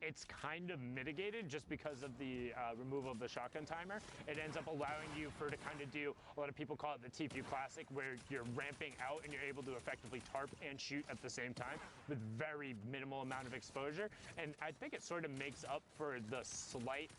it's kind of mitigated just because of the removal of the shotgun timer. It ends up allowing you to kind of do, a lot of people call it the TPU Classic, where you're ramping out and you're able to effectively tarp and shoot at the same time with very minimal amount of exposure. And I think it sort of makes up for the slight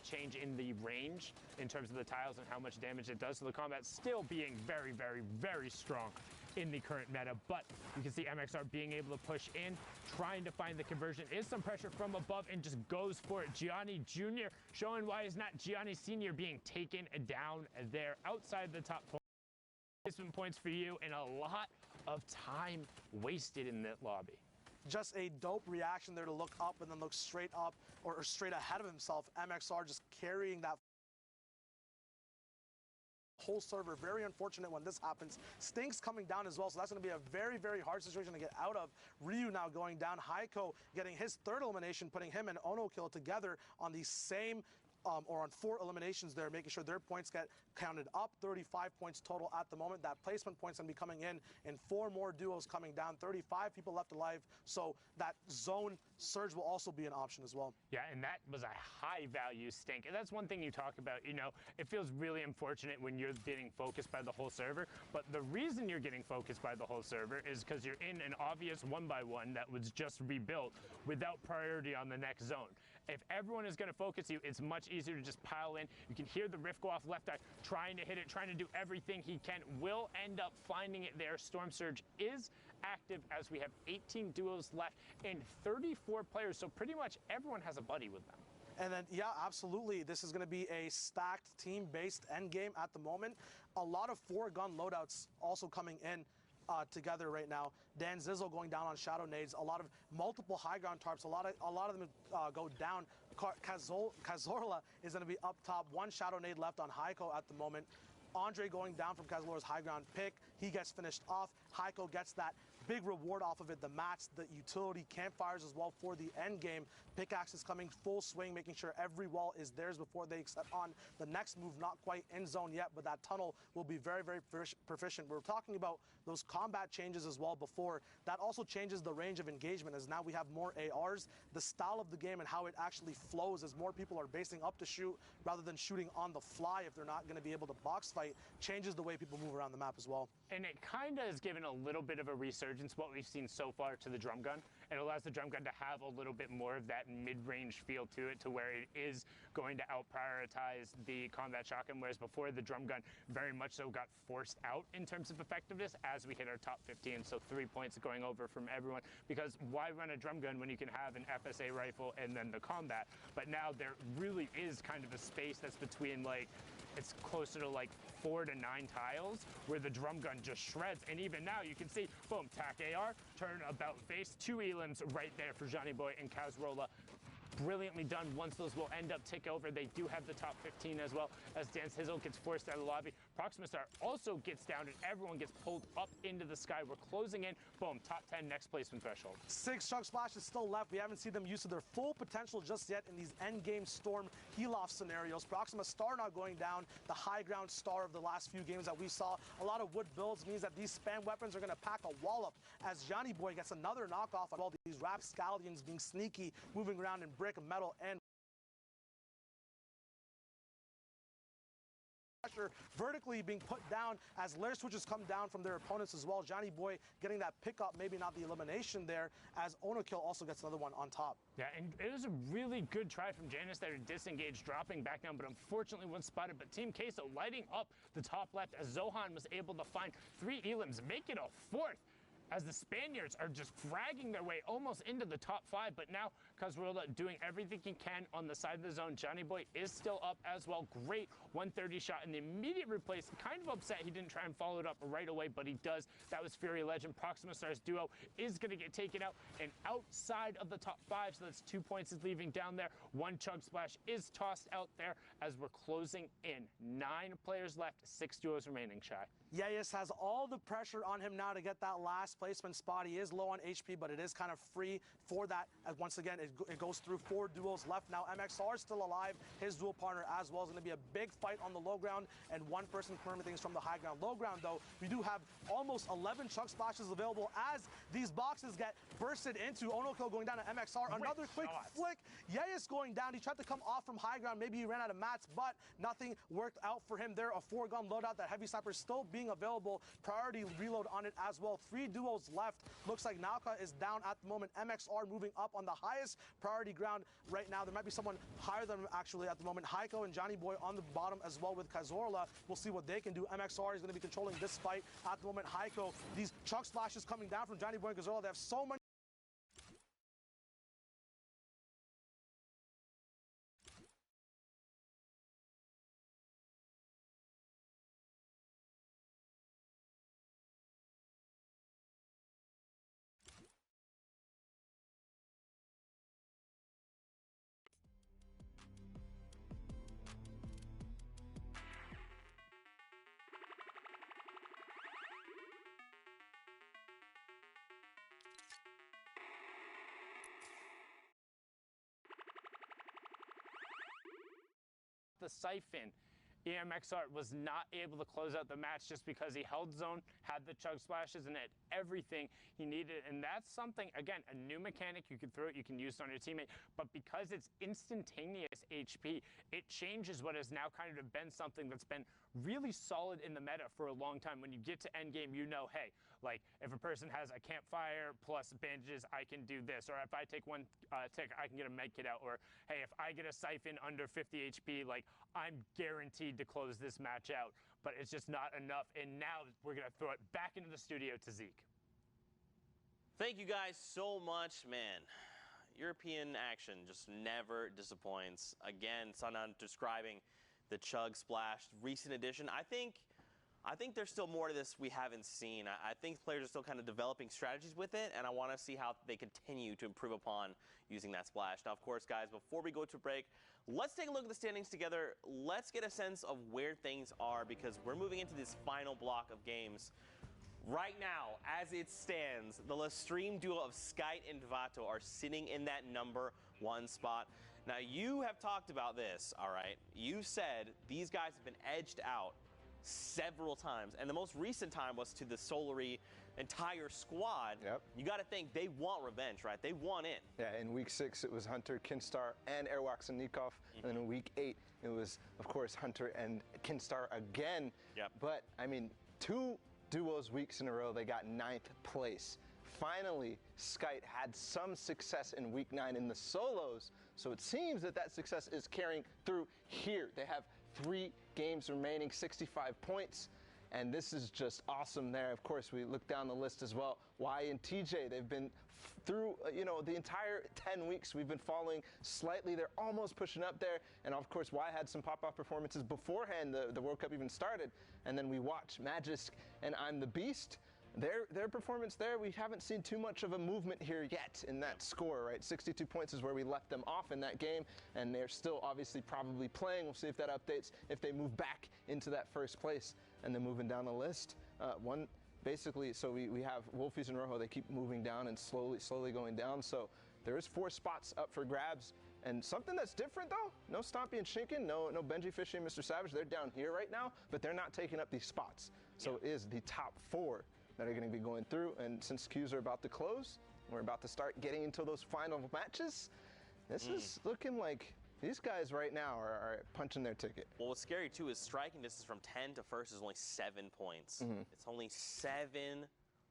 change in the range in terms of the tiles and how much damage it does. So the combat's still being very, very, very strong in the current meta, but you can see MXR being able to push in, trying to find the conversion. Is some pressure from above and just goes for it. Gianni Jr. showing why he's not Gianni Sr. being taken down there outside the top placement points for you, and a lot of time wasted in that lobby. Just a dope reaction there to look up and then look straight up or straight ahead of himself. MXR just carrying that whole server. Very unfortunate when this happens. Stink's coming down as well, so that's going to be a very, very hard situation to get out of. Ryu now going down. Haiko getting his third elimination, putting him and Ono Kill together on the same or on 4 eliminations there, making sure their points get counted up. 35 points total at the moment. That placement point's going to be coming in 4 more duos coming down. 35 people left alive, so that zone surge will also be an option as well. Yeah, and that was a high-value Stink. And that's one thing you talk about, you know, it feels really unfortunate when you're getting focused by the whole server, but the reason you're getting focused by the whole server is because you're in an obvious 1-by-1 that was just rebuilt without priority on the next zone. If everyone is going to focus you, it's much easier to just pile in. You can hear the Rift go off left eye, trying to hit it, trying to do everything he can. Will end up finding it there. Storm Surge is active as we have 18 duos left and 34 players, so pretty much everyone has a buddy with them. And then, yeah, absolutely. This is going to be a stacked team-based endgame at the moment. A lot of 4-gun loadouts also coming in together right now. Dan Zizzle going down on Shadow Nades. A lot of multiple high ground tarps. A lot of them go down. Cazorla is going to be up top. 1 Shadow Nade left on Haiko at the moment. Andre going down from Cazorla's high ground pick. He gets finished off. Haiko gets that big reward off of it, the mats, the utility campfires as well for the end game. Pickaxe is coming full swing, making sure every wall is theirs before they set on the next move. Not quite in zone yet, but that tunnel will be very, very proficient. We're talking about those combat changes as well before. That also changes the range of engagement, as now we have more ARs. The style of the game and how it actually flows as more people are basing up to shoot rather than shooting on the fly if they're not going to be able to box fight, changes the way people move around the map as well. And it kind of has given a little bit of a resurgence, what we've seen so far, to the drum gun. It allows the drum gun to have a little bit more of that mid-range feel to it, to where it is going to out-prioritize the combat shotgun, whereas before the drum gun very much so got forced out in terms of effectiveness as we hit our top 15. So 3 points going over from everyone, because why run a drum gun when you can have an FSA rifle and then the combat? But now there really is kind of a space that's between, like, it's closer to like 4 to 9 tiles where the drum gun just shreds. And even now you can see, boom, tack AR, turn about face, 2 elims right there for Johnny Boy and Cazorla. Brilliantly done. Once those will end up tick over, they do have the top 15 as well, as Dan Zizzle gets forced out of the lobby. Proxima Star also gets down and everyone gets pulled up into the sky. We're closing in. Boom, top 10 next placement threshold. 6 Chug Splashes still left. We haven't seen them use to their full potential just yet in these endgame Storm heal-off scenarios. Proxima Star now going down, the high ground star of the last few games that we saw. A lot of wood builds means that these spam weapons are going to pack a wallop, as Johnny Boy gets another knockoff on all these rapscallions being sneaky, moving around in brick, metal, and pressure vertically being put down as layer switches come down from their opponents as well. Johnny Boy getting that pickup, maybe not the elimination there, as Ono Kill also gets another one on top. Yeah, and it was a really good try from Janus there to disengage, dropping back down, but unfortunately wasn't spotted. But Team Queso lighting up the top left as Zohan was able to find 3 elims, make it a 4th, as the Spaniards are just fragging their way almost into the top 5. But now Cazorla doing everything he can on the side of the zone. Johnny Boy is still up as well. Great 130 shot in the immediate replace. Kind of upset he didn't try and follow it up right away, but he does. That was Fury Legend. Proxima Stars duo is going to get taken out and outside of the top 5, so that's 2 points is leaving down there. 1 Chug Splash is tossed out there as we're closing in. 9 players left, 6 duos remaining, Shy. Yayas has all the pressure on him now to get that last placement spot. He is low on HP, but it is kind of free for that. As once again, it goes through 4 duos left now. MXR still alive. His dual partner as well is going to be a big fight on the low ground, and one person confirming things from the high ground. Low ground, though, we do have almost 11 chug splashes available as these boxes get bursted into. Onoko going down to MXR. Another quick flick. Yayas going down. He tried to come off from high ground. Maybe he ran out of mats, but nothing worked out for him there. A 4-gun loadout. That heavy sniper still being available. Priority reload on it as well. 3 duos left. Looks like Naoka is down at the moment. MXR moving up on the highest priority ground right now. There might be someone higher than him actually at the moment. Heiko and Johnny Boy on the bottom as well with Kazorla. We'll see what they can do. MXR is going to be controlling this fight at the moment. Heiko, these chug splashes coming down from Johnny Boy and Kazorla. They have so many. The Siphon, EMXR was not able to close out the match just because he held zone, had the chug splashes, and had everything he needed. And that's something, again, a new mechanic. You can throw it, you can use it on your teammate, but because it's instantaneous HP, it changes what has now kind of been something that's been really solid in the meta for a long time. When you get to endgame, you know, hey, like if a person has a campfire plus bandages, I can do this. Or if I take one tick, I can get a med kit out. Or hey, if I get a Siphon under 50 HP, like I'm guaranteed to close this match out. But it's just not enough. And now we're going to throw it back into the studio to Zeke. Thank you guys so much, man. European action just never disappoints. Again, Sanan describing the chug splash recent edition. I think there's still more to this we haven't seen. I think players are still kind of developing strategies with it, and I want to see how they continue to improve upon using that splash. Now, of course, guys, before we go to break, let's take a look at the standings together. Let's get a sense of where things are, because we're moving into this final block of games. Right now, as it stands, the Lestream duo of Skite and Vato are sitting in that #1 spot. Now, you have talked about this, all right? You said these guys have been edged out several times, and the most recent time was to the Solary entire squad. Yep. You got to think they want revenge, right? They want in. Yeah, in week 6 it was Hunter, Kinstar, and Erwachsenikov, and then in week 8 it was, of course, Hunter and Kinstar again. Yep. But I mean, 2 duos weeks in a row, they got 9th place. Finally, Skite had some success in week 9 in the solos, so it seems that that success is carrying through here. They have 3 games remaining, 65 points, and this is just awesome there. Of course, we look down the list as well. Y and TJ, they've been through, the entire 10 weeks we've been following slightly. They're almost pushing up there, and of course, Y had some pop-off performances beforehand the World Cup even started, and then we watch Magisk and I'm the Beast. Their performance there, we haven't seen too much of a movement here yet in that score, right? 62 points is where we left them off in that game, and they're still obviously probably playing. We'll see if that updates, if they move back into that first place. And then moving down the list, basically, so we have Wolfies and Rojo, they keep moving down and slowly going down. So there is 4 spots up for grabs. And something that's different, though, no Stompy and Shinken, no Benji Fishy and Mr. Savage. They're down here right now, but they're not taking up these spots. So it is the top 4 that are going to be going through. And since queues are about to close, we're about to start getting into those final matches. This is looking like these guys right now are punching their ticket. Well, what's scary, too, is striking distance from 10 to first is only 7 points. It's only 7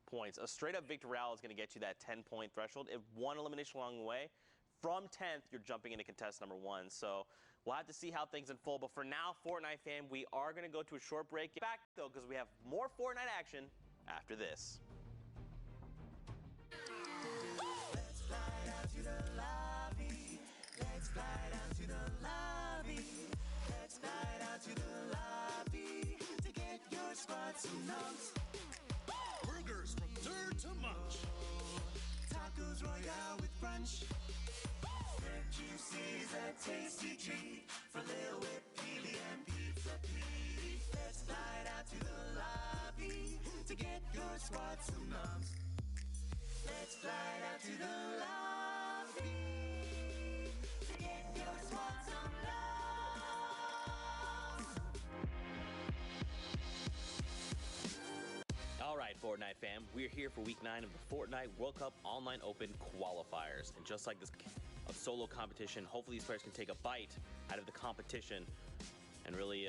points. A straight-up Victorial is going to get you that 10-point threshold. If one elimination along the way, from 10th, you're jumping into contest #1. So we'll have to see how things unfold. But for now, Fortnite fam, we are going to go to a short break. Get back, though, because we have more Fortnite action after this. Let's fly out to the lobby. Let's fly out to the lobby. Let's fly out to the lobby to get your spots and notes. Burgers from dirt to munch. Tacos Royale with brunch. Red Juicy's a tasty treat for Lil Whip, Peely, and Pizza Pete. Let's fly out to the lobby. am. We're here for week 9 of the Fortnite World Cup Online Open qualifiers. And just like this solo competition, hopefully these players can take a bite out of the competition and really